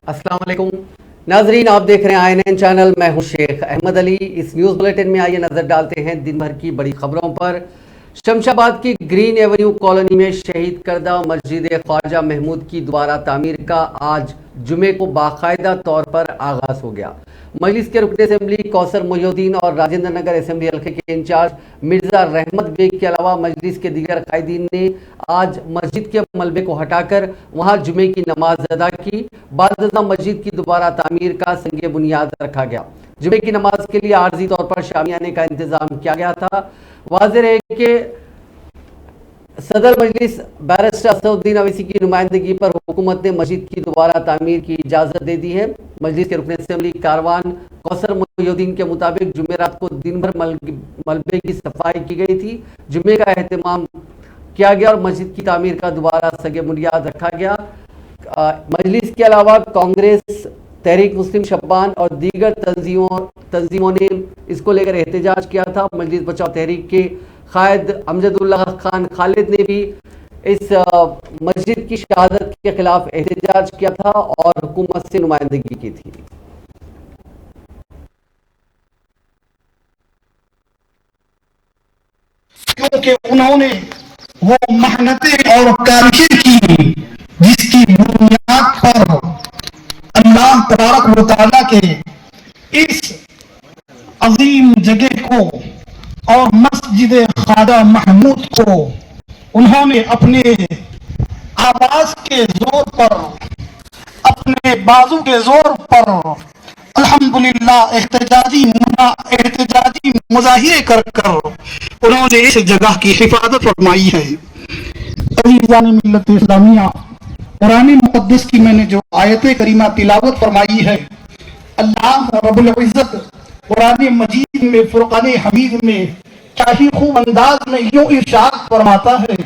अस्सलाम वालेकुम नाजरीन, आप देख रहे हैं INN चैनल। मैं हूं शेख अहमद अली। इस न्यूज़ बुलेटिन में आइए नजर डालते हैं दिन भर की बड़ी खबरों पर। शमशाबाद की ग्रीन एवेन्यू कॉलोनी में शहीद करदा मस्जिद ख्वाजा महमूद की दोबारा तामीर का आज जुमे को बाकायदा तौर पर आगाज हो गया। मजलिस के रुकन असेंबली कौसर मोहिउद्दीन और राजेंद्र नगर असेंबली हल्के के इंचार्ज मिर्जा रहमत बेग के अलावा मजलिस के दीगर कायदीन ने आज मस्जिद के मलबे को हटाकर वहां जुमे की नमाज अदा की। बाद मस्जिद की दोबारा तामीर का संगे बुनियाद रखा गया। जुमे की नमाज के लिए आर्जी तौर पर शामियाने का इंतजाम किया गया था। वाज़ेह रहे कि सदर मजलिस बैरिस्टर असदुद्दीन अवैसी की नुमाइंदगी पर हुकूमत ने मस्जिद की दोबारा तामीर की इजाज़त दे दी है। मजलिस के रुकन असेंबली कारवान कौसर मोहिउद्दीन के मुताबिक जुमेरात को दिन भर मलबे की सफाई की गई थी। जुमे का एहतमाम किया गया और मस्जिद की तामीर का दोबारा सगे बुनियाद रखा गया। मजलिस के अलावा कांग्रेस, तहरीक मुस्लिम शब्बान और दीगर तंजीमों ने इसको लेकर एहतजाज किया था। मजलिस बचाओ तहरीक के कायद अमजदुल्लाह खान खालिद ने भी इस मस्जिद की शहादत के खिलाफ एहतजाज किया था और हुकूमत से नुमाइंदगी की थी। क्योंकि उन्होंने वो मेहनतें और कारिशें की जिसकी बुनियाद पर अल्लाह तबारक व तआला के इस अजीम जगह को और मस्जिद ख्वाजा महमूद को उन्होंने अपने आवाज के जोर पर, अपने बाजू के जोर पर अल्हम्दुलिल्लाह एहतजाजी मुजाहिरे कर उन्होंने इस जगह की हिफाजत फरमाई है। अज़ीज़ान मिल्लत इस्लामिया, कुरान मुक़द्दस की मैंने जो आयत करीमा तिलावत फरमाई है, अल्लाह रब्बुल इज़्ज़त कुरान मजीद में फुरक़ान हमीद में क्या ही खूब अंदाज में यूं इरशाद फरमाता है,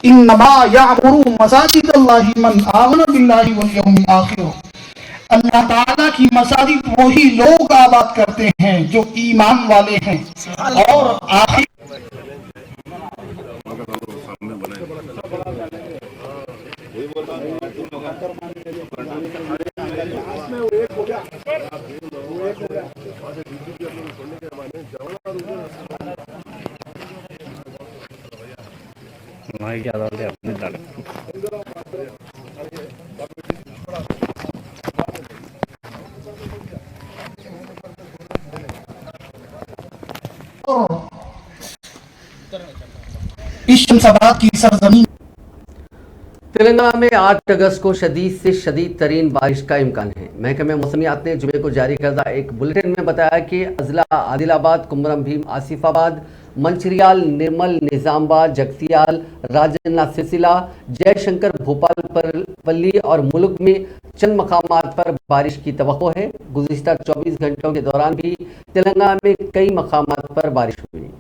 इन्नमा यामुरु मसाजिदल्लाहि मन आमन बिल्लाहि वल यौमिल आखिर। अल्लाह ताला की मसाजिद वही लोग आबाद करते हैं जो ईमान वाले हैं और आखिर इस शमशाबाद की सरजमीन। तेलंगाना में 8 अगस्त को शदीद से शदीद तरीन बारिश का इम्कान है। महकमे मौसमियात ने जुमे को जारी करदा एक बुलेटिन में बताया कि अजला आदिलाबाद, कुमरम भीम, आसिफाबाद, मंचिरियाल, निर्मल, निजामबाद, जगतियाल, राजन्ना, सिलसिला, जयशंकर, भोपाल, पल्ली और मुल्क में चंद मकामात पर बारिश की तवक्को है। गुज़िश्ता 24 घंटों के दौरान भी तेलंगाना में कई मकामात पर बारिश हुई।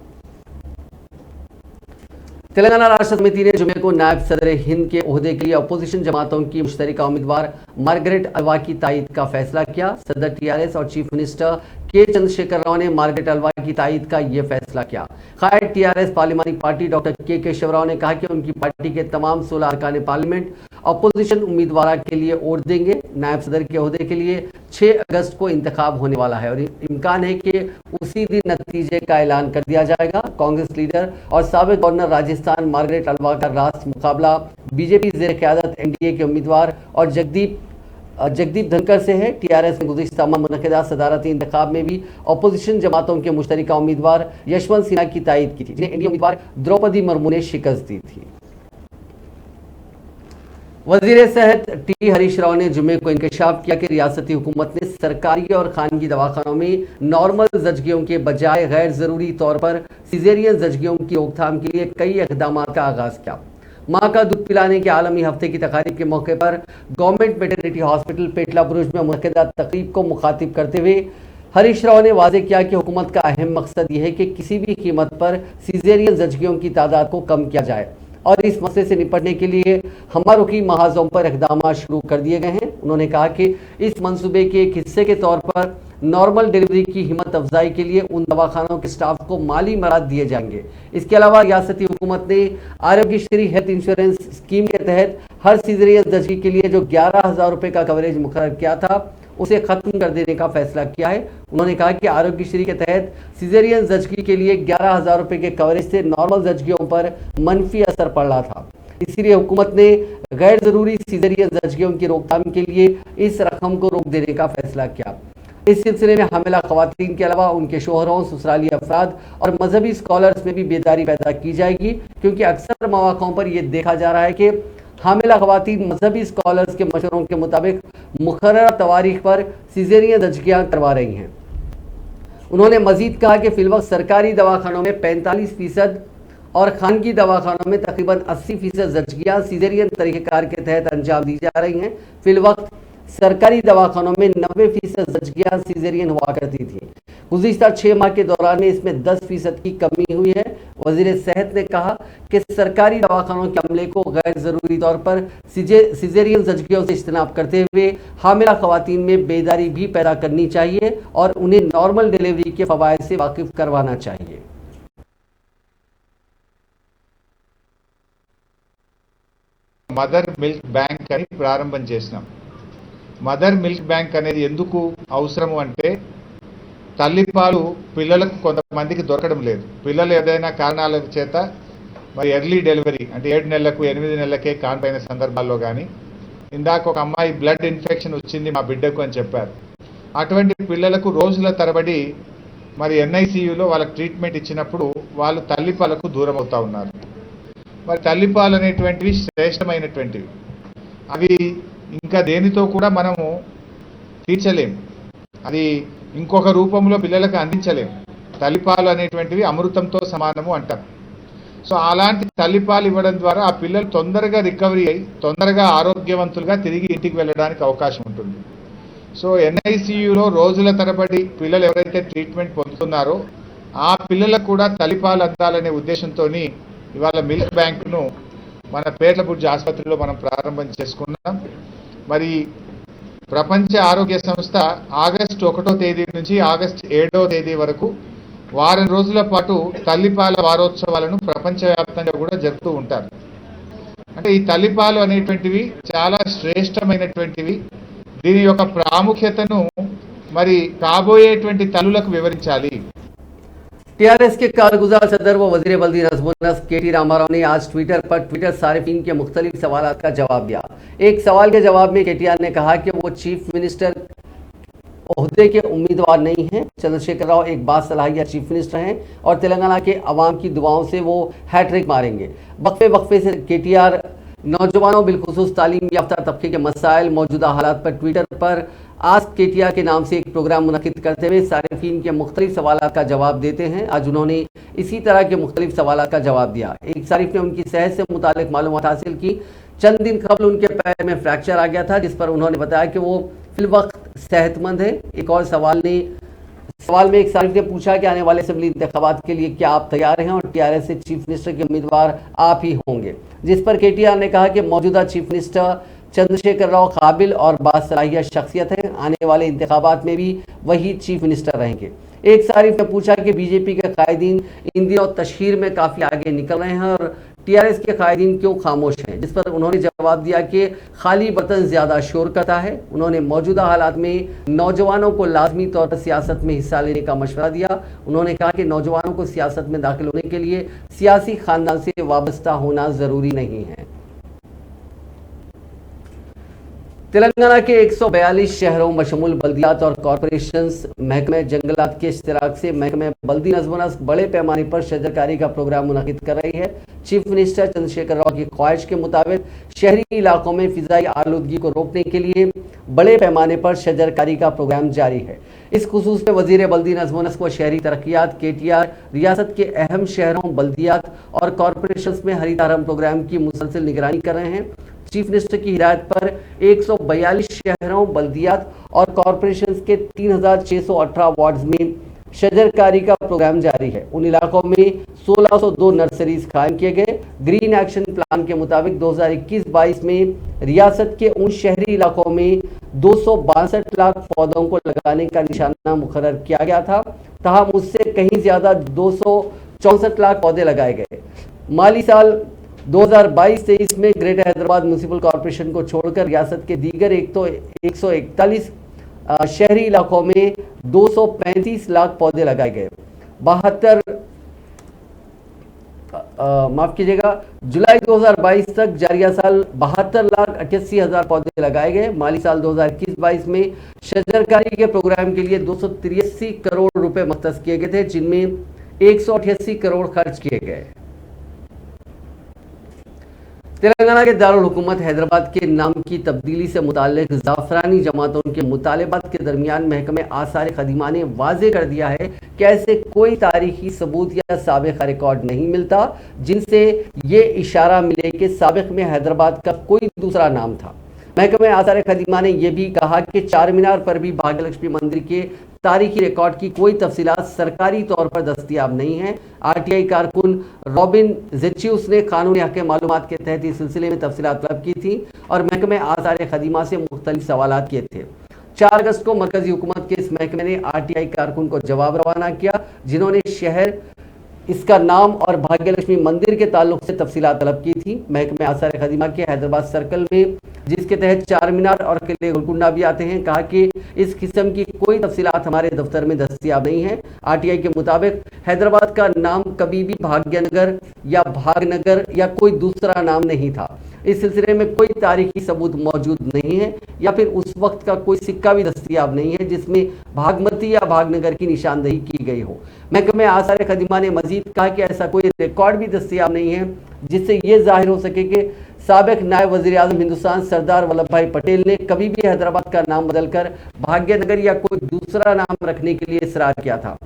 तेलंगाना राष्ट्र समिति ने जुमे को नायब सदर हिंद के ओहदे के लिए अपोजिशन जमातों की मुश्तरका उम्मीदवार मार्गरेट अलवा की तायद का फैसला किया। सदर TRS और चीफ मिनिस्टर के चंद्रशेखर राव ने मार्गरेट अलवा की तायद का यह फैसला किया। कायद TRS पार्लिमानी पार्टी डॉक्टर के केशव राव ने कहा कि उनकी पार्टी के तमाम 16 अरकान पार्लियामेंट अपोजिशन उम्मीदवार के लिए वोट देंगे। नायब सदर के ओहदे के लिए 6 अगस्त को इंतखाब होने वाला है और इम्कान है कि उसी दिन नतीजे का ऐलान कर दिया जाएगा। कांग्रेस लीडर और साबिक गवर्नर राजस्थान मार्गरेट अलवा का राष्ट्र मुकाबला बीजेपी ज़ेर क़यादत NDA के उम्मीदवार और जगदीप धनकर से है। TRS ने गुज़िश्ता माह मुनक़िदा सदारती इंतखाब में भी अपोजिशन जमातों के मुश्तरका उम्मीदवार यशवंत सिन्हा की तायद की थी, जिन्हें NDA उम्मीदवार द्रौपदी मुर्मू ने शिकस्त दी थी। वज़ीर सेहत T हरीश राव ने जुमे को इंकशाफ किया कि रियासती हुकूमत ने सरकारी और खानगी दवाखानों में नॉर्मल जचगियों के बजाय गैर ज़रूरी तौर पर सीजेरियन जचगियों की रोकथाम के लिए कई इक़दाम का आगाज़ किया। माँ का दूध पिलाने के आलमी हफ्ते की तकारीब के मौके पर गवर्नमेंट वेटरनिटी हॉस्पिटल पेटला बुरुज में मुनक़िदा तकरीब को मुखातिब करते हुए हरीश राव ने वाज़ेह किया कि हुकूमत का अहम मकसद यह है कि किसी भी कीमत पर सीजेरियन जचगियों की तादाद को कम किया जाए और इस मसले से निपटने के लिए हमारुकी महाजों पर इक़दाम शुरू कर दिए गए हैं। उन्होंने कहा कि इस मंसूबे के एक हिस्से के तौर पर नॉर्मल डिलीवरी की हिम्मत अफजाई के लिए उन दवाखानों के स्टाफ को माली मराद दिए जाएंगे। इसके अलावा रियासती हुकूमत ने आरोग्यश्री हेल्थ इंश्योरेंस स्कीम के तहत हर सीजरियन जचगी के लिए जो 11,000 रुपए का कवरेज मुकर्रर किया था उसे खत्म कर देने का फैसला किया है। उन्होंने कहा कि आरोग्यश्री के तहत सीजरियन जचगी के लिए 11,000 रुपए के कवरेज से नॉर्मल जचगियों पर मनफी असर पड़ रहा था, इसीलिए हुकूमत ने गैर जरूरी सीजरियन जचगियों की रोकथाम के लिए इस रकम को रोक देने का फैसला किया। इस सिलसिले में हामिला खवातीन के अलावा उनके शोहरों, ससुराली अफराद और मजहबी स्कॉलर्स में भी बेदारी पैदा की जाएगी, क्योंकि अक्सर मौक़ों पर यह देखा जा रहा है कि हामिला खवातीन मजहबी स्कॉलर्स के मशवरों के मुताबिक मुकर्रर तवारीख पर सीजरियन जचगियाँ करवा रही हैं। उन्होंने मजीद कहा कि फिलवक्त सरकारी दवाखानों में 45% और खानगी दवाखानों में तकरीबन 80% जचगियाँ सीजरियन तरीक़ेकार के तहत अंजाम दी जा रही हैं। फिलवक्त सरकारी दवाखानों में 90% जचगियाँ सीजरियन हुआ करती थी। गुज़िश्ता 6 माह के दौरान में इसमें 10% की कमी हुई है। वज़ीर सेहत ने कहा कि सरकारी दवाखानों के अमले को गैर ज़रूरी तौर पर सीजरियन जचगियों से इज्तनाब करते हुए हामिला खवातीन में बेदारी भी पैदा करनी चाहिए और उन्हें नॉर्मल डिलीवरी के फ़वाइद से वाकिफ करवाना चाहिए। మదర్ మిల్క్ బ్యాంక్ అని ప్రారంభం చేసినాం. మదర్ మిల్క్ బ్యాంక్ అనేది ఎందుకు అవసరము అంటే తల్లిపాలు పిల్లలకు కొంతమందికి దొరకడం లేదు. పిల్లలు ఏదైనా కారణాల చేత మరి ఎర్లీ డెలివరీ అంటే 7 నెలలకు 8 నెలలకే కాన్పైన సందర్భాల్లో కానీ ఇందాక ఒక అమ్మాయి బ్లడ్ ఇన్ఫెక్షన్ వచ్చింది మా బిడ్డకు అని చెప్పారు. అటువంటి పిల్లలకు రోజుల తరబడి మరి ఎన్ఐసియులో వాళ్ళకి ట్రీట్మెంట్ ఇచ్చినప్పుడు వాళ్ళు తల్లిపాలకు దూరం అవుతా ఉన్నారు. మరి తల్లిపాలు అనేటువంటివి శ్రేష్టమైనటువంటివి, అవి ఇంకా దేనితో కూడా మనము తీర్చలేం, అది ఇంకొక రూపంలో పిల్లలకు అందించలేం. తల్లిపాలు అనేటువంటివి అమృతంతో సమానము అంటారు. సో అలాంటి తల్లిపాలు ఇవ్వడం ద్వారా ఆ పిల్లలు తొందరగా రికవరీ అయ్యి తొందరగా ఆరోగ్యవంతులుగా తిరిగి ఇంటికి వెళ్ళడానికి అవకాశం ఉంటుంది. సో ఎన్ఐసియులో రోజుల తరబడి పిల్లలు ఎవరైతే ట్రీట్మెంట్ పొందుతున్నారో ఆ పిల్లలకు కూడా తల్లిపాలు అందాలనే ఉద్దేశంతో ఇవాళ మిల్క్ బ్యాంకును మన పేర్లబుర్జి ఆసుపత్రిలో మనం ప్రారంభం చేసుకున్నాం. మరి ప్రపంచ ఆరోగ్య సంస్థ ఆగస్టు 1వ తేదీ నుంచి ఆగస్టు 7వ తేదీ వరకు వారం రోజుల పాటు తల్లిపాల వారోత్సవాలను ప్రపంచవ్యాప్తంగా కూడా జరుపుతూ ఉంటారు. అంటే ఈ తల్లిపాలు అనేటువంటివి చాలా శ్రేష్టమైనటువంటివి. దీని యొక్క ప్రాముఖ్యతను మరి కాబోయేటువంటి తల్లులకు వివరించాలి. टीआरएस के कारगुजार सदर व वजीर बल्दी नज़्म-उन-नस्ब के.टी. रामाराव ने आज ट्विटर पर ट्विटर सारिफीन के मुख्तलिफ सवालात का जवाब दिया। एक सवाल के जवाब में केटीआर ने कहा कि वो चीफ मिनिस्टर ओहदे के उम्मीदवार नहीं हैं। चंद्रशेखर राव एक बासलाहियत चीफ मिनिस्टर हैं और तेलंगाना के अवाम की दुआओं से वो हैट्रिक मारेंगे। वक्फे से केटीआर नौजवानों बिलखुसूस तालीम याफ्ता तबके के मसाइल, मौजूदा हालात पर ट्विटर पर आज केटीआर के नाम से एक प्रोग्राम मुनक़िद करते हुए सारिफीन के मुख्तलिफ सवालात का जवाब देते हैं। आज उन्होंने इसी तरह के मुख्तलिफ सवालात का जवाब दिया। एक सारिफ ने उनकी सेहत से मुतालिक मालूमात हासिल की। चंद दिन कबल उनके पैर में फ्रैक्चर आ गया था, जिस पर उन्होंने बताया कि वो फिलवक्त सेहतमंद है। एक और सवाल में एक सारिफ ने पूछा कि आने वाले असेंबली इंतखाबात के लिए क्या आप तैयार हैं और टीआरएस से चीफ मिनिस्टर के उम्मीदवार आप ही होंगे, जिस पर केटीआर ने कहा कि मौजूदा चीफ मिनिस्टर चंद्रशेखर राव काबिल और बासलाहियत शख्सियत हैं, आने वाले इंतखाबात में भी वही चीफ मिनिस्टर रहेंगे। एक सारिफ ने पूछा कि बीजेपी के कायदीन इन दिनों तशहीर में काफ़ी आगे निकल रहे हैं और टीआरएस के कायदीन क्यों खामोश हैं, जिस पर उन्होंने जवाब दिया कि खाली बर्तन ज़्यादा शोर करता है। उन्होंने मौजूदा हालात में नौजवानों को लाजमी तौर पर सियासत में हिस्सा लेने का मशवरा दिया। उन्होंने कहा कि नौजवानों को सियासत में दाखिल होने के लिए सियासी खानदान से वाबस्ता होना ज़रूरी नहीं है। तेलंगाना के 142 शहरों मशमूल बल्दियात और कॉरपोरेशंस महकमे जंगलात के इश्तिराक से महकमे बल्दी नज़्म-ओ-नस्क बड़े पैमाने पर शजरकारी का प्रोग्राम मुनक़िद कर रही है। चीफ मिनिस्टर चंद्रशेखर राव की ख्वाहिश के मुताबिक शहरी इलाकों में फ़िज़ाई आलूदगी को रोकने के लिए बड़े पैमाने पर शजरकारी का प्रोग्राम जारी है। इस खुसूस में वज़ीर बल्दी नज़्म-ओ-नस्क व शहरी तरक्यात केटीआर रियासत के अहम शहरों, बल्दियात और कॉरपोरेशंस में हरितारम प्रोग्राम की मुसलसल निगरानी कर रहे हैं। चीफ मिनिस्टर की हिदायत पर 142 शहरों, बल्दियात और कॉरपोरेशंस के 3618 वार्ड्स में शजरकारी का प्रोग्राम जारी है। उन इलाकों में 1602 नर्सरीज कायम किए गए। ग्रीन एक्शन प्लान के मुताबिक 2021-22 में रियासत के उन शहरी इलाकों में 262 लाख पौधों को लगाने का निशाना मुकर्रर किया गया था, तहम उससे कहीं ज्यादा 264 लाख पौधे लगाए गए। माली साल 2022-23 में ग्रेटर हैदराबाद म्युनिसिपल कॉरपोरेशन को छोड़कर रियासत के दीगर 141 शहरी इलाकों में 235 लाख पौधे लगाए गए। जुलाई 2022 तक जारिया साल 72,88,000 पौधे लगाए गए। माली साल 2021-22 में शजरकारी के प्रोग्राम के लिए 283 करोड़ रुपए मख्तस किए गए थे, जिनमें 188 करोड़ खर्च किए गए। तेलंगाना के दारुल हुकूमत हैदराबाद के नाम की तब्दीली से मुताल्लिक जाफरानी जमातों के मुतालबात के दरमियान महकमे आसार खदीमा ने वाजे कर दिया है कि ऐसे कोई तारीखी सबूत या साबिक रिकॉर्ड नहीं मिलता जिनसे ये इशारा मिले कि साबिक में हैदराबाद का कोई दूसरा नाम था। महकमे आसार खदीमा ने यह भी कहा कि चार मीनार पर भी भाग्यलक्ष्मी मंदिर के तारीखी रिकॉर्ड की कोई तफसीलात सरकारी तौर पर दस्तियाब नहीं है। आरटीआई कारकुन रॉबिन जेच्यूस ने कानूनी हक मालूमात के तहत इस सिलसिले में तफसीलात तलब की थी और महकमे आसार खदीमा से मुख्तलिफ सवालात किए थे। 4 अगस्त को मरकजी हुकूमत के इस महकमे ने आरटीआई कारकुन को जवाब रवाना किया, जिन्होंने शहर, इसका नाम और भाग्यलक्ष्मी मंदिर के ताल्लुक से तफसीलात तलब की थी। महकमे आसार खदीमा के हैदराबाद सर्कल में, जिसके तहत चार मीनार और किले गोलकुंडा भी आते हैं, कहा कि इस किस्म की कोई तफसीलात हमारे दफ्तर में दस्तियाब नहीं है। आरटीआई के मुताबिक हैदराबाद का नाम कभी भी भाग्यनगर या भागनगर या कोई दूसरा नाम नहीं था। इस सिलसिले में कोई तारीखी सबूत मौजूद नहीं है या फिर उस वक्त का कोई सिक्का भी दस्तियाब नहीं है जिसमें भागमती या भागनगर की निशानदेही की गई हो। महकमे आसार खदीमा ने मजीद कहा कि ऐसा कोई रिकॉर्ड भी दस्तियाब नहीं है जिससे ये जाहिर हो सके कि साबिक नायब वज़ीर आज़म हिंदुस्तान सरदार वल्लभ भाई पटेल ने कभी भी हैदराबाद का नाम बदलकर भाग्यनगर या कोई दूसरा नाम रखने के लिए इसरार किया था।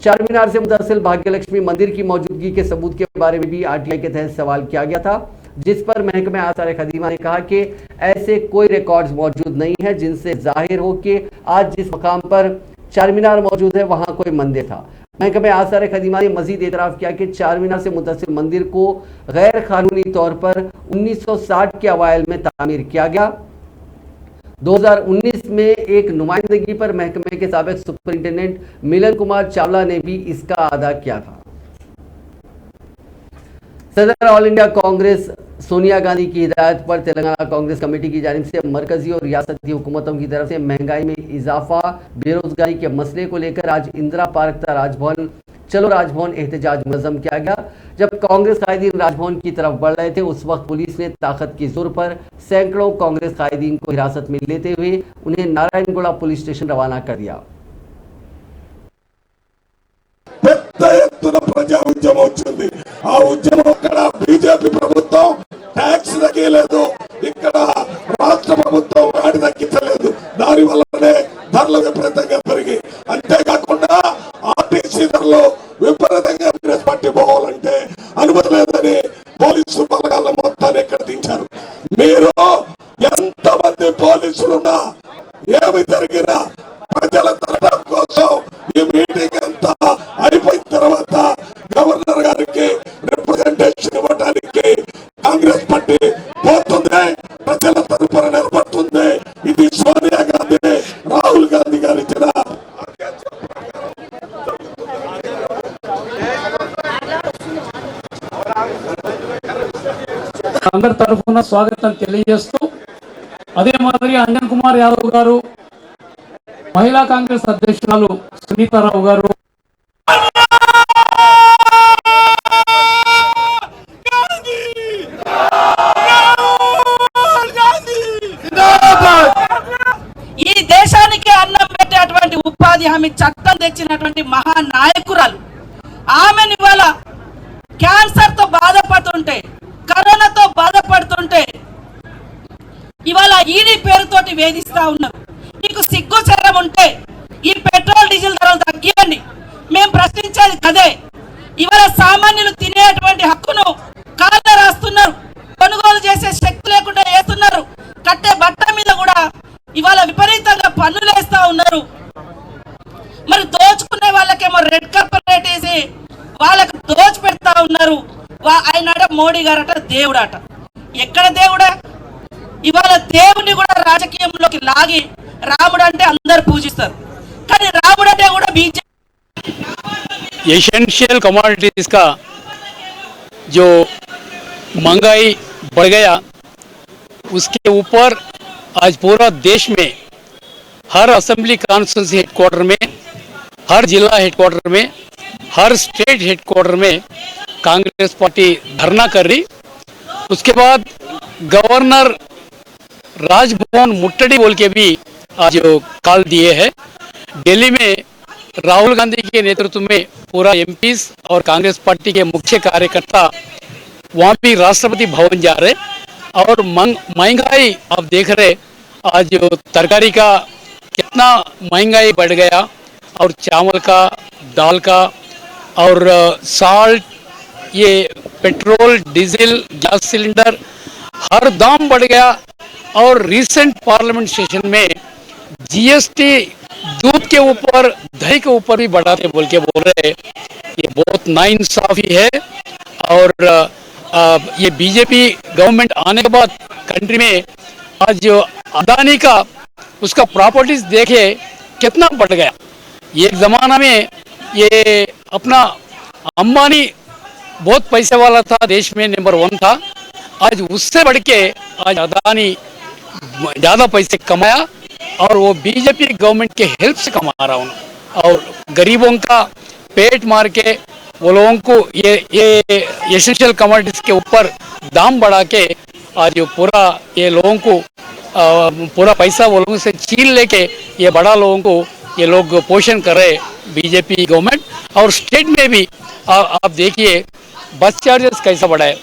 चार मीनार से मुतसिल भाग्यलक्ष्मी मंदिर की मौजूदगी के सबूत के बारे में भी आरटीआई के तहत सवाल किया गया था, जिस पर महकमे आसार खदीमा ने कहा कि ऐसे कोई रिकॉर्ड्स मौजूद नहीं है जिनसे जाहिर हो कि आज जिस मकाम पर चार मीनार मौजूद है वहां कोई मंदिर था। महकमे आसार खदीमा ने मजीद एतराफ़ किया कि चार मीनार से मुतसिल मंदिर को गैर कानूनी तौर पर 1960 के अवाइल में तामीर किया गया। 2019 में एक नुमाइंदगी पर महकमे के साबिक सुपरिंटेंडेंट मिलन कुमार चावला ने भी इसका अदा किया था। सदर ऑल इंडिया कांग्रेस सोनिया गांधी की हिदायत पर तेलंगाना कांग्रेस कमेटी की जानिब से मरकजी और रियासती हुकूमतों की तरफ से महंगाई में इजाफा, बेरोजगारी के मसले को लेकर आज इंदिरा पार्क था राजभवन चलो राजभवन एहतजाज मुनज़्ज़म किया गया। जब कांग्रेस कायदीन राजभवन की तरफ बढ़ रहे थे, उस वक्त पुलिस ने ताकत की जोर पर सैकड़ों कांग्रेस कायदीन को हिरासत में लेते हुए उन्हें नारायणगुड़ा पुलिस स्टेशन रवाना कर दिया। ప్రజా ఉద్యమం వచ్చింది। ఆ ఉద్యమం ఇక్కడ బీజేపీ ప్రభుత్వం ట్యాక్స్ తగ్గలేదు, ఇక్కడ రాష్ట్ర ప్రభుత్వం వాడి తగ్గించలేదు, దాని వల్లనే ధరలు విపరీతంగా పెరిగి, అంతేకాకుండా ఆర్టీసీ ధరలు విపరీతంగా పట్టిపోవాలంటే అనుమతి లేదని పోలీసు బలగాల మొత్తాన్ని ఇక్కడ దించారు। మీరు ఎంతమంది పోలీసులున్నా ఏమి జరిగినా ప్రజల తరఫు కోసం ఈ మీటింగ్ అంతా అయిపోయిన తర్వాత గవర్నర్ గారికి రిప్రజెంటేషన్ ఇవ్వడానికి కాంగ్రెస్ పార్టీ పోతుంది, ప్రజల తరఫున నిలబడుతుంది। ఇది సోనియా గాంధీ, రాహుల్ గాంధీ గారు ఇచ్చిన అందరి తరఫున స్వాగతం తెలియజేస్తూ, అదే మాదిరి అంజన్ కుమార్ యాదవ్ గారు, మహిళా కాంగ్రెస్ అధ్యక్షురాలు సునీతారావు గారు, ఈ దేశానికి అన్నం పెట్టేటువంటి ఉపాధి హామీ చట్టం తెచ్చినటువంటి మహానాయకురాలు ఆమెను ఇవాళ క్యాన్సర్ తో బాధపడుతుంటే, కరోనాతో బాధపడుతుంటే ఇవాళ ఈడీ పేరుతోటి వేధిస్తా ఉన్నారు। మీకు సిగ్గు శరం ఉంటే ఈ పెట్రోల్ డీజిల్ ధరలు తగ్గియండి, మేము ప్రశ్నించేది కదే। ఇవాళ సామాన్యులు తినేటువంటి హక్కును కాళ్ళ రాస్తున్నారు, కొనుగోలు చేసే శక్తి లేకుండా వేస్తున్నారు, కట్టే బట్ట మీద కూడా ఇవాళ విపరీతంగా పన్నులు వేస్తా ఉన్నారు। మరి దోచుకునే వాళ్ళకేమో రెడ్ కార్పెట్ వేసి వాళ్ళకు దోచి పెడతా ఉన్నారు। ఆయన మోడీ గారట దేవుడట, ఎక్కడ దేవుడా? ఇవాళ దేవుని కూడా రాజకీయంలోకి లాగి రాముడు అంటే అందరు పూజిస్తారు, కానీ రాముడు అంటే కూడా బీజేపీ एसेंशियल कमोडिटीज़ का जो महंगाई बढ़ गया, उसके ऊपर आज पूरा देश में हर असेंबली कॉन्स्टिट्यूंसी हेडक्वार्टर में, हर जिला हेडक्वार्टर में, हर स्टेट हेडक्वार्टर में कांग्रेस पार्टी धरना कर रही। उसके बाद गवर्नर राजभवन मुट्ठड़ी बोल के भी आज कॉल दिए हैं। दिल्ली में राहुल गांधी के नेतृत्व में पूरा एमपीज और कांग्रेस पार्टी के मुख्य कार्यकर्ता वहाँ भी राष्ट्रपति भवन जा रहे। और महंगाई आप देख रहे, आज तरकारी का कितना महंगाई बढ़ गया, और चावल का, दाल का, और साल्ट, ये पेट्रोल, डीजल, गैस सिलेंडर हर दाम बढ़ गया। और रिसेंट पार्लियामेंट सेशन में जीएसटी दूध के ऊपर, दही के ऊपर भी बढ़ाते बोल के बोल रहे। ये बहुत नाइंसाफी है। और ये बीजेपी गवर्नमेंट आने के बाद कंट्री में आज जो अदानी का उसका प्रॉपर्टीज देखे कितना बढ़ गया। एक ज़माना में ये अपना अंबानी बहुत पैसे वाला था, देश में नंबर 1 था। आज उससे बढ़ के आज अदानी ज़्यादा पैसे कमाया, और वो बीजेपी गवर्नमेंट के हेल्प से कमा रहा हूँ। और गरीबों का पेट मार के वो लोगों को ये एसेंशियल कमोडिटीज़ के ऊपर दाम बढ़ा के आज पूरा ये लोगों को पूरा पैसा वो लोगों से छीन लेके ये बड़ा लोगों को ये लोग पोषण कर रहे बीजेपी गवर्नमेंट। और स्टेट में भी आप देखिए बस चार्जेस कैसा बढ़ा है,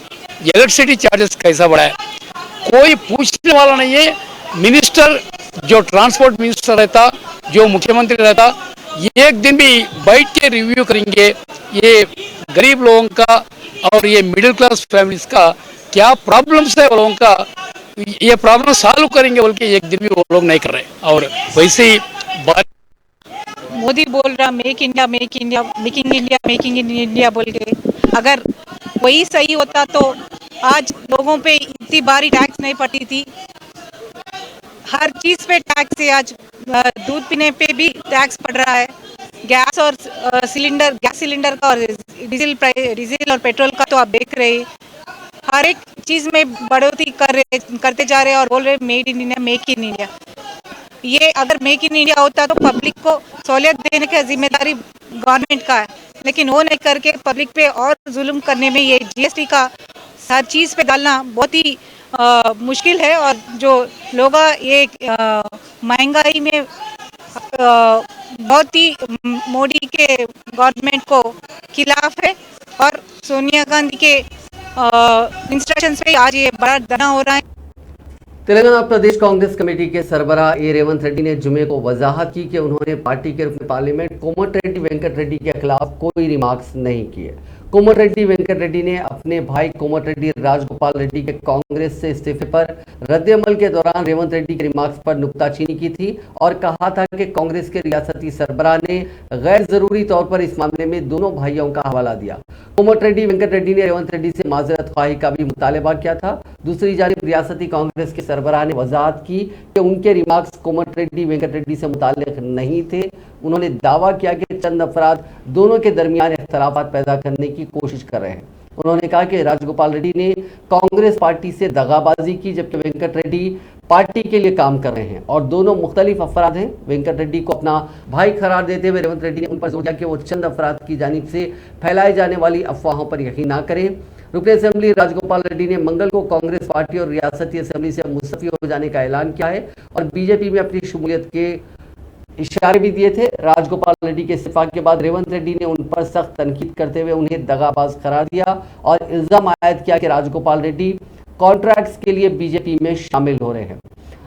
इलेक्ट्रिसिटी चार्जेस कैसा बढ़ा है, कोई पूछने वाला नहीं है। मिनिस्टर जो ट्रांसपोर्ट मिनिस्टर रहता, जो मुख्यमंत्री रहता, ये एक दिन भी बैठ के रिव्यू करेंगे ये गरीब लोगों का और ये मिडिल क्लास फैमिलीज का क्या प्रॉब्लम्स है, वो लोगों का ये प्रॉब्लम सॉल्व करेंगे बोल के एक दिन भी वो लोग नहीं कर रहे। और वैसे ही मोदी बोल रहा make India, make India, making India, making in India बोल के, अगर वही सही होता तो आज लोगों पे इतनी भारी टैक्स नहीं पड़ती थी। हर चीज़ पे टैक्स है, आज दूध पीने पे भी टैक्स पड़ रहा है। गैस और गैस सिलेंडर का और डीजल और पेट्रोल का तो आप देख रहे हैं, हर एक चीज़ में बढ़ोतरी करते जा रहे हैं और बोल रहे made in India, make in India. ये अगर मेक इन इंडिया होता तो पब्लिक को सहूलियत देने की जिम्मेदारी गवर्नमेंट का है, लेकिन वो नहीं करके पब्लिक पे और जुल्म करने में ये जीएसटी का हर चीज़ पे डालना बहुत ही मुश्किल है। और जो लोग ये महंगाई में बहुत ही मोदी के गवर्नमेंट को खिलाफ है, और सोनिया गांधी के इंस्ट्रक्शंस पे आज ये बड़ा धरना हो रहा है। तेलंगाना प्रदेश कांग्रेस कमेटी के सरबराह ए रेवंत रेड्डी ने जुमे को वजाहत की कि उन्होंने पार्टी के रुकन पार्लियामेंट कोमटिरेड्डी वेंकट रेड्डी के खिलाफ कोई रिमार्क्स नहीं किए। कोमटिरेड्डी वेंकट रेड्डी ने अपने भाई कोमटिरेड्डी राजगोपाल रेड्डी के कांग्रेस से इस्तीफे पर रद्द-ए-अमल के दौरान रेवंत रेड्डी के रिमार्क्स पर नुक्ताचीनी की थी और कहा था कि कांग्रेस के रियासती सरबराह ने गैर जरूरी तौर पर इस मामले में दोनों भाइयों का हवाला दिया। कोमटिरेड्डी वेंकट रेड्डी ने रेवंत रेड्डी से माजरत ख्वाही का भी मुतालबा किया था। दूसरी जानिब रियासती कांग्रेस के सरबराह ने वजाहत की कि उनके रिमार्क्स कोमटिरेड्डी वेंकट रेड्डी से मुताल्लिक नहीं थे। उन्होंने दावा किया कि चंद अफराद दोनों के दरमियान इख्तलाफात पैदा करने की कोशिश कर रहे हैं। उन्होंने कहा कि राजगोपाल रेड्डी ने कांग्रेस पार्टी से दगाबाजी की, जबकि वेंकट रेड्डी पार्टी के लिए काम कर रहे हैं और दोनों मुख्तलिफ अफराद हैं। वेंकट रेड्डी को अपना भाई करार देते हुए रेवंत रेड्डी ने उन पर जोर दिया कि वो चंद अफराद की जानिब से फैलाए जाने वाली अफवाहों पर यकीन न करें। रुकन असेंबली राजगोपाल रेड्डी ने मंगल को कांग्रेस पार्टी और रियासती असेंबली से मुस्तफी हो जाने का ऐलान किया है और बीजेपी में अपनी शमूलियत के इशारे भी दिए थे। राजगोपाल रेड्डी के इस्तीफा के बाद रेवंत रेड्डी ने उन पर सख्त तनकीद करते हुए उन्हें दगाबाज करार दिया और इल्जाम आयद किया कि राजगोपाल रेड्डी कॉन्ट्रैक्ट्स के लिए बीजेपी में शामिल हो रहे हैं।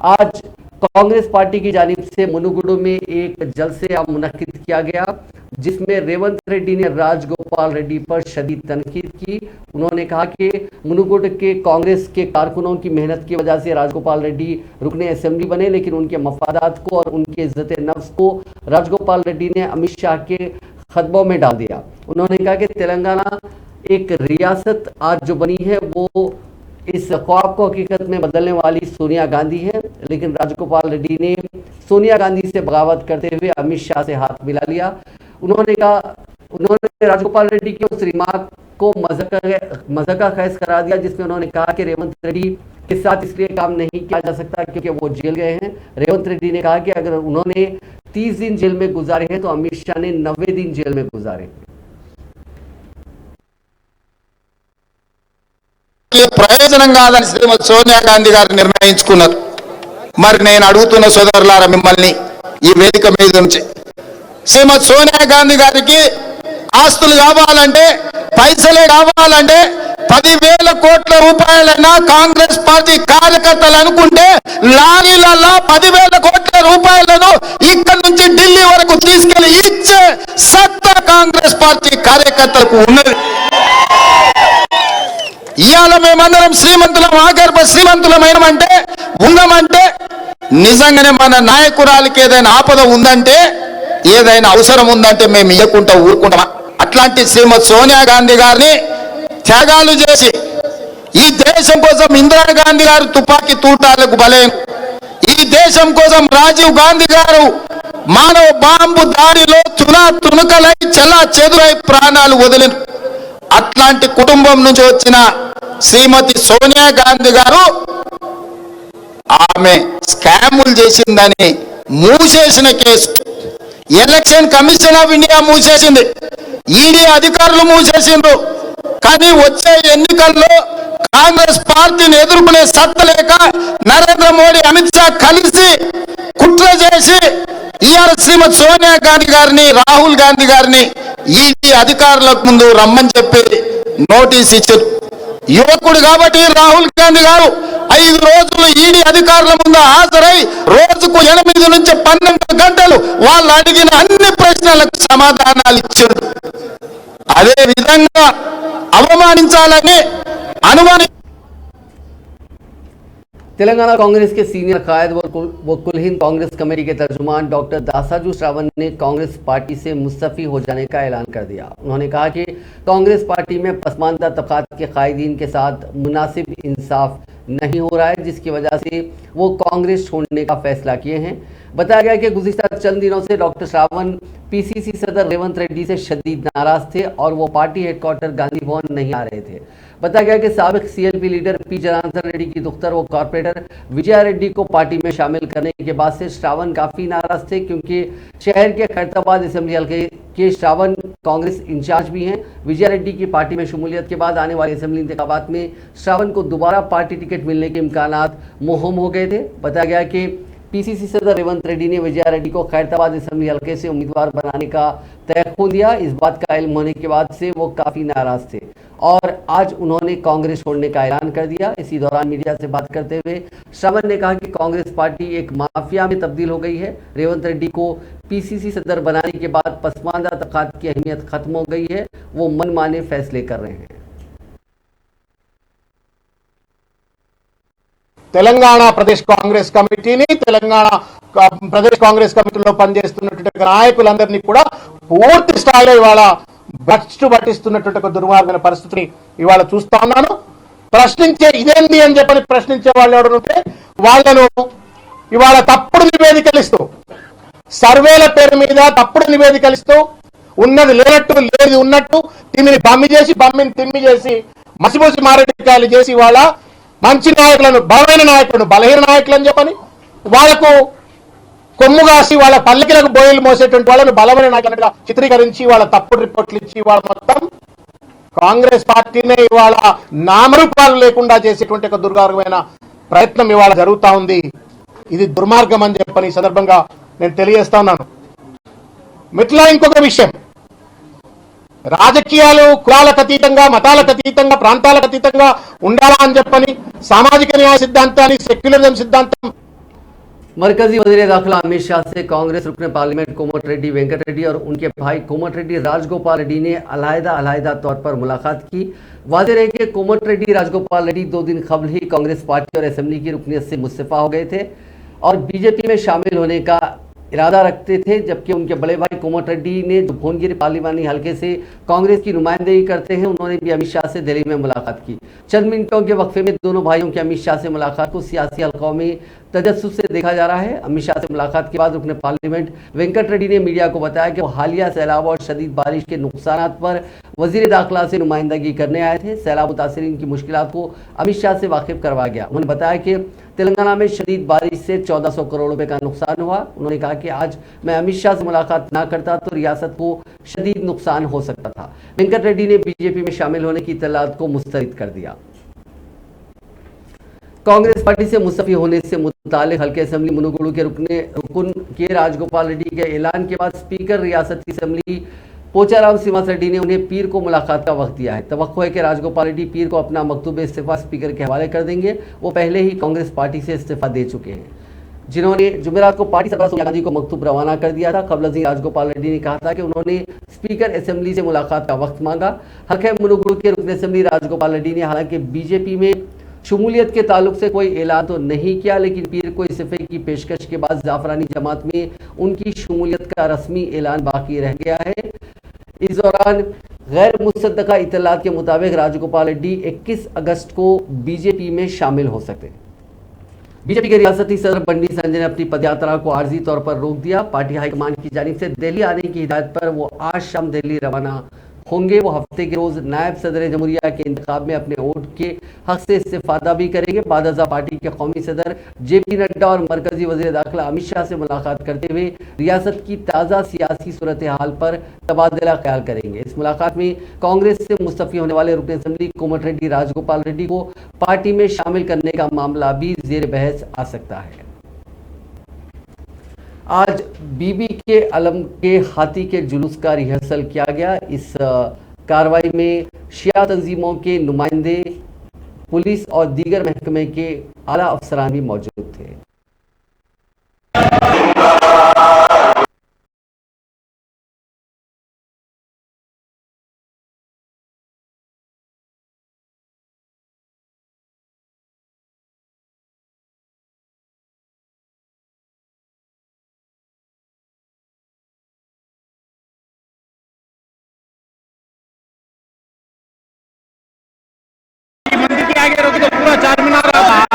आज कांग्रेस पार्टी की जानिब से मुनुगुडु में एक जलसा मुनक्किद किया गया, जिसमें रेवंत रेड्डी ने राजगोपाल रेड्डी पर शदीद तनकीद की। उन्होंने कहा कि मुनुगुडु के कांग्रेस के कारकुनों की मेहनत की वजह से राजगोपाल रेड्डी रुकने असेंबली बने, लेकिन उनके मफादात को और उनके इज्जत नफ्स को राजगोपाल रेड्डी ने अमित शाह के खतबों में डाल दिया। उन्होंने कहा कि तेलंगाना एक रियासत आज जो बनी है वो इस ख्वाब को हकीकत में बदलने वाली सोनिया गांधी है, लेकिन राजगोपाल रेड्डी ने सोनिया गांधी से बगावत करते हुए अमित शाह से हाथ मिला लिया। उन्होंने राजगोपाल रेड्डी की उस रिमार्क को मजाक का खैस करार दिया जिसमें उन्होंने कहा कि रेवंत रेड्डी के साथ इसलिए काम नहीं किया जा सकता क्योंकि वो जेल गए हैं। रेवंत रेड्डी ने कहा कि अगर उन्होंने 30 दिन जेल में गुजारे हैं तो अमित शाह ने 90 दिन जेल में गुजारे। ప్రయోజనం కాదని శ్రీమతి సోనియా గాంధీ గారు నిర్ణయించుకున్నారు. మరి నేను అడుగుతున్న సోదరులారా మిమ్మల్ని ఈ వేదిక మీద నుంచి, శ్రీమతి సోనియా గాంధీ గారికి ఆస్తులు కావాలంటే, పైసలే కావాలంటే 10,000 కోట్ల రూపాయలైనా కాంగ్రెస్ పార్టీ కార్యకర్తలు అనుకుంటే లారీలలో 10,000 కోట్ల రూపాయలను ఇక్కడి నుంచి ఢిల్లీ వరకు తీసుకెళ్లి ఇచ్చే సత్తా కాంగ్రెస్ పార్టీ కార్యకర్తలకు ఉన్నది. ఇవాళ మేమందరం శ్రీమంతులం, ఆగర్భ శ్రీమంతులమైనమంటే ఉన్నామంటే నిజంగానే మన నాయకురాలికి ఏదైనా ఆపద ఉందంటే, ఏదైనా అవసరం ఉందంటే మేము ఇవ్వకుండా ఊరుకుంటామా? అట్లాంటి శ్రీమతి సోనియా గాంధీ గారిని త్యాగాలు చేసి ఈ దేశం కోసం ఇందిరాగాంధీ గారు తుపాకీ తూటాలకు బలైన, ఈ దేశం కోసం రాజీవ్ గాంధీ గారు మానవ బాంబు దాడిలో తునకలై చెల్లా చెదురై ప్రాణాలు వదిలిన అట్లాంటి కుటుంబం నుంచి వచ్చిన శ్రీమతి సోనియా గాంధీ గారు ఆమె స్కాములు చేసిందని మూసేసిన case election commission of India మూసేసింది, ఈడీ అధికారులు మూసేసిండ్రు. కానీ వచ్చే ఎన్నికల్లో కాంగ్రెస్ పార్టీని ఎదుర్కొనే సత్తలేక నరేంద్ర మోడీ, అమిత్ షా కలిసి కుట్ర చేసి ఇవాళ శ్రీమతి సోనియా గాంధీ గారిని, రాహుల్ గాంధీ గారిని ఈడీ అధికారులకు ముందు రమ్మని చెప్పి నోటీస్ ఇచ్చారు. యువకుడు కాబట్టి రాహుల్ గాంధీ గారు 5 రోజులు ఈడీ అధికారుల ముందు హాజరై రోజుకు 8 నుంచి 12 గంటలు వాళ్ళు అడిగిన అన్ని ప్రశ్నలకు సమాధానాలు ఇచ్చారు. అదే విధంగా అవమానించాలని అనుమాని तेलंगाना कांग्रेस के सीनियर कायद व कुल हिंद कांग्रेस कमेटी के तर्जुमान डॉक्टर दासाजू श्रावण ने कांग्रेस पार्टी से मुस्तफी हो जाने का ऐलान कर दिया। उन्होंने कहा कि कांग्रेस पार्टी में पसमानदा तबकात के कायदीन के साथ मुनासिब इंसाफ नहीं हो रहा है, जिसकी वजह से वो कांग्रेस छोड़ने का फैसला किए हैं। बताया गया कि गुज़िश्ता चंद दिनों से डॉक्टर श्रावण पीसीसी सदर रेवंत रेड्डी से शदीद नाराज थे और वो पार्टी हेडक्वार्टर गांधी भवन नहीं आ रहे थे। बताया गया कि साबिक CLP leader P Janardan Reddy की दुख्तर व कॉर्पोरेटर विजया रेड्डी को पार्टी में शामिल करने के बाद से श्रावण काफ़ी नाराज थे, क्योंकि शहर के खैरताबाद असेंबली हल्के के श्रावण कांग्रेस इंचार्ज भी हैं। विजया रेड्डी की पार्टी में शमूलियत के बाद आने वाले असेंबली इंतखाबात में श्रावण को दोबारा पार्टी टिकट मिलने के इम्कानात मुहम हो गए थे। बताया गया कि पीसीसी सदर रेवंत रेड्डी ने विजया रेड्डी को खैरताबाद असेंबली हल्के से उम्मीदवार बनाने का तय हो दिया। इस बात का इल्म होने के बाद से वो काफ़ी नाराज थे और आज उन्होंने कांग्रेस छोड़ने का ऐलान कर दिया। इसी दौरान मीडिया से बात करते हुए श्रावण ने कहा कि कांग्रेस पार्टी एक माफिया में तब्दील हो गई है। रेवंत रेड्डी को पीसीसी सदर बनाने के बाद पसमानदा तबकात की अहमियत खत्म हो गई है, वो मनमाने फैसले कर रहे हैं। తెలంగాణ ప్రదేశ్ కాంగ్రెస్ కమిటీని, తెలంగాణ ప్రదేశ్ కాంగ్రెస్ కమిటీలో పనిచేస్తున్నటువంటి నాయకులందరినీ కూడా పూర్తి స్థాయిలో ఇవాళ భ్రష్టు పట్టిస్తున్నటువంటి ఒక దుర్మార్గమైన పరిస్థితిని ఇవాళ చూస్తా ఉన్నాను. ప్రశ్నించే ఇదేంది అని చెప్పని ప్రశ్నించే వాళ్ళు ఎవరుంటే వాళ్ళను ఇవాళ తప్పుడు నివేదికలు ఇస్తూ, సర్వేల పేరు మీద తప్పుడు నివేదికలు ఇస్తూ, ఉన్నది లేనట్టు లేదు ఉన్నట్టు తిమ్మిని బమ్మి చేసి, బమ్మిని తిమ్మి చేసి, మసిమూసి మారేడుకాయలు చేసి ఇవాళ మంచి నాయకులను, బలమైన నాయకులను బలహీన నాయకులు అని చెప్పని వాళ్లకు కొమ్ము కాసి వాళ్ళ పల్లకిలకు బోయలు మోసేటువంటి వాళ్ళను బలమైన నాయకులుగా చిత్రీకరించి వాళ్ళ తప్పుడు రిపోర్ట్లు ఇచ్చి వాళ్ళ మొత్తం కాంగ్రెస్ పార్టీనే ఇవాళ నామరూపాలు లేకుండా చేసేటువంటి ఒక దుర్మార్గమైన ప్రయత్నం ఇవాళ జరుగుతా ఉంది. ఇది దుర్మార్గం అని చెప్పని సందర్భంగా నేను తెలియజేస్తా ఉన్నాను. మిట్లా ఇంకొక విషయం, రాజకీయాలు కులాలకు అతీతంగా, మతాలకు అతీతంగా, ప్రాంతాలకు అతీతంగా ఉండాలా అని చెప్పని సామాజిక న్యాయ సిద్ధాంతాన్ని, సెక్యులరిజం సిద్ధాంతం मरकजी वज़ीर दाखिला अमित शाह से कांग्रेस रुकन पार्लियामेंट कोमट रेड्डी वेंकट रेड्डी और उनके भाई कोमट रेड्डी राजगोपाल रेड्डी ने अलहदा तौर पर मुलाकात की। वाज़ेह है कि कोमट रेड्डी राजगोपाल रेड्डी 2 दिन कबल ही कांग्रेस पार्टी और असेंबली की रुकनीत से मुस्तफ़ा हो गए थे और बीजेपी में शामिल होने का इरादा रखते थे, जबकि उनके बड़े भाई कोमट रेड्डी ने जो भुवनगिरी पार्लिमानी हल्के से कांग्रेस की नुमाइंदगी करते हैं, उन्होंने भी अमित शाह से दिल्ली में मुलाकात की। चंद मिनटों के वक्फे में दोनों भाइयों की अमित शाह से मुलाकात को सियासी हल्कों में तजस्सुस से देखा जा रहा है। अमित शाह से मुलाकात के बाद रुकने पार्लियामेंट वेंकट रेड्डी ने मीडिया को बताया कि वो हालिया सैलाब और शदीद बारिश के नुकसान पर वजीर दाखिला से नुमाइंदगी करने आए थे। सैलाब मुतासरीन की मुश्किलात को अमित शाह से वाकिफ करवाया गया। उन्होंने बताया कि तेलंगाना में शदीद बारिश से 1400 करोड़ रुपए का नुकसान हुआ। उन्होंने कहा कि आज मैं अमित शाह से मुलाकात ना करता तो रियासत को शदीद नुकसान हो सकता था। वेंकट रेड्डी ने बीजेपी में शामिल होने की इत्तलात को मुस्तरद कर दिया। कांग्रेस पार्टी से मुस्तफी होने से मुतालिक हल्के असेंबली मुनुगुडु के रुकन के राजगोपाल रेड्डी के ऐलान के बाद स्पीकर रियासती असेंबली पोचाराम श्रीनिवास रेड्डी ने उन्हें पीर को मुलाकात का वक्त दिया है। तवक्को है कि राजगोपाल रेड्डी पीर को अपना मकतूब इस्तीफा स्पीकर के हवाले कर देंगे। वो पहले ही कांग्रेस पार्टी से इस्तीफा दे चुके हैं, जिन्होंने जुमेरात को पार्टी सरबराह सोनिया गांधी को मकतूब रवाना कर दिया था। कबल अज़ीं राजगोपाल रेड्डी ने कहा था कि उन्होंने स्पीकर असेंबली से मुलाकात का वक्त मांगा। हल्के मुनुगुडु के रुकन असेंबली राजगोपाल रेड्डी ने हालांकि बीजेपी में शमूलियत के ताल्लुक से कोई ऐलान तो नहीं किया, लेकिन पीर को इस्तीफे की पेशकश के बाद जाफरानी जमात में उनकी शमूलियत का रस्मी ऐलान बाकी रह गया है। इस दौरान गैर मुसद्दका इत्तलात के मुताबिक राजगोपाल रेड्डी 21 अगस्त को बीजेपी में शामिल हो सकते हैं। बीजेपी के रियासती सदर बंडी संजय ने अपनी पदयात्रा को आर्जी तौर पर रोक दिया। पार्टी हाईकमान की जानिब से दिल्ली आने की हिदायत पर वो आज शाम दिल्ली रवाना होंगे। वो हफ्ते के रोज नायब सदर जमहूरिया के इंतखाब में अपने वोट के हक से इस्तेफादा भी करेंगे। बाद अज़ा पार्टी के कौमी सदर जेपी नड्डा और मरकजी वज़ीर दाखिला अमित शाह से मुलाकात करते हुए रियासत की ताज़ा सियासी सूरत हाल पर तबादला ख्याल करेंगे। इस मुलाकात में कांग्रेस से मुस्तफी होने वाले रुकन असेंबली कोमट रेड्डी राजगोपाल रेड्डी को पार्टी में शामिल करने का मामला भी जेर बहस आ सकता है। आज बीबी के अलम के हाथी के जुलूस का रिहर्सल किया गया। इस कार्रवाई में शिया तंजीमों के नुमाइंदे, पुलिस और दीगर महकमे के आला अफसरान भी मौजूद थे। पूरा चार मीनार रहा।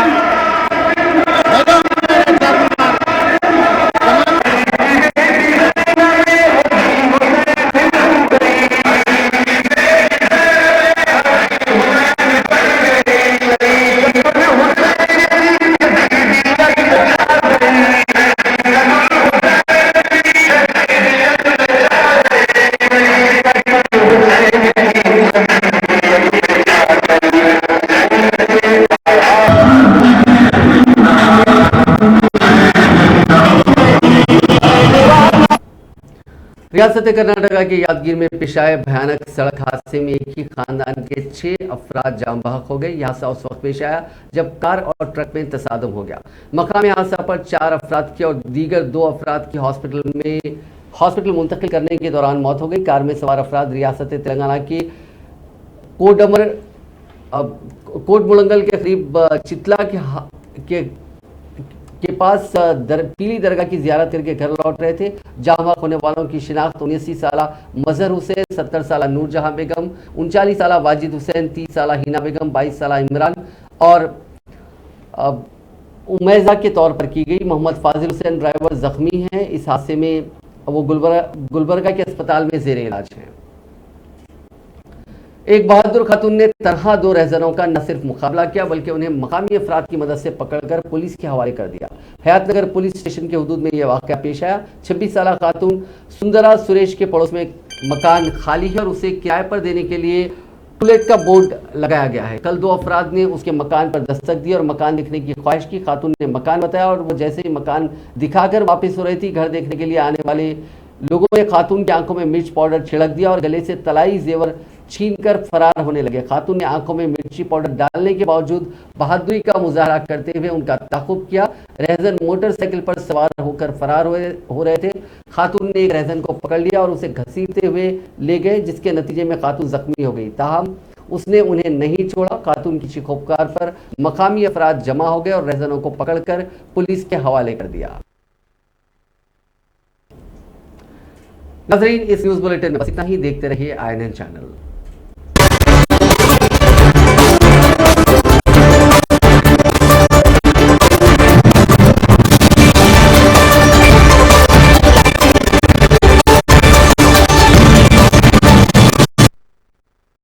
रियासत कर्नाटका के यादगीर में पेश आए भयानक सड़क हादसे में एक ही खानदान के 6 अफराद जाम बहक हो गए। यह हादसा उस वक्त पेश आया जब कार और ट्रक में तसादम हो गया। मकामी हादसा पर 4 अफराद की और दीगर 2 अफराद की हॉस्पिटल मुंतकिल करने के दौरान मौत हो गई। कार में सवार अफराद रियासत तेलंगाना के कोटमुलंगल के करीब चितला के पास पीली दरगाह की जियारत करके घर लौट रहे थे। जहां होने वालों की शिनाख्त 79 साला मजहर हुसैन, 70 साला नूरजहां बेगम, 39 साला वाजिद हुसैन, 30 साला हिना बेगम, 22 साला इमरान और उमैजा के तौर पर की गई। मोहम्मद फाजिल हुसैन ड्राइवर जख्मी हैं। इस हादसे में वो गुलबर्गा के अस्पताल में जेर इलाज हैं। एक बहादुर खातून ने तनहा 2 रहजनों का न सिर्फ मुकाबला किया बल्कि उन्हें मकामी अफराद की मदद से पकड़कर पुलिस के हवाले कर दिया। हयातनगर पुलिस स्टेशन के हदूद में यह वाक़या पेश आया। 26 साला खातून सुंदरा सुरेश के पड़ोस में मकान खाली है और उसे किराए पर देने के लिए टूलेट का बोर्ड लगाया गया है। कल 2 अफराद ने उसके मकान पर दस्तक दी और मकान देखने की ख्वाहिश की। खातून ने मकान बताया और वो जैसे ही मकान दिखाकर वापस हो रही थी, घर देखने के लिए आने वाले लोगों ने खातून की आंखों में मिर्च पाउडर छिड़क दिया और गले से तलाई जेवर छीनकर फरार होने लगे। खातून ने आंखों में मिर्ची पाउडर डालने के बावजूद बहादुरी का मुजाहरा करते हुए उनका ताक़ुब किया। रहजन मोटरसाइकिल पर सवार होकर फरार हो रहे थे। खातून ने एक रहजन को पकड़ लिया और उसे घसीटते हुए ले गए, जिसके नतीजे में खातून जख्मी हो गई। ताहम उसने उन्हें नहीं छोड़ा। खातून की चीखोपुकार पर मकामी अफराद जमा हो गए और रहजनों को पकड़कर पुलिस के हवाले कर दिया। नाज़रीन, इस न्यूज बुलेटिन में बस इतना ही। देखते रहिए INN चैनल।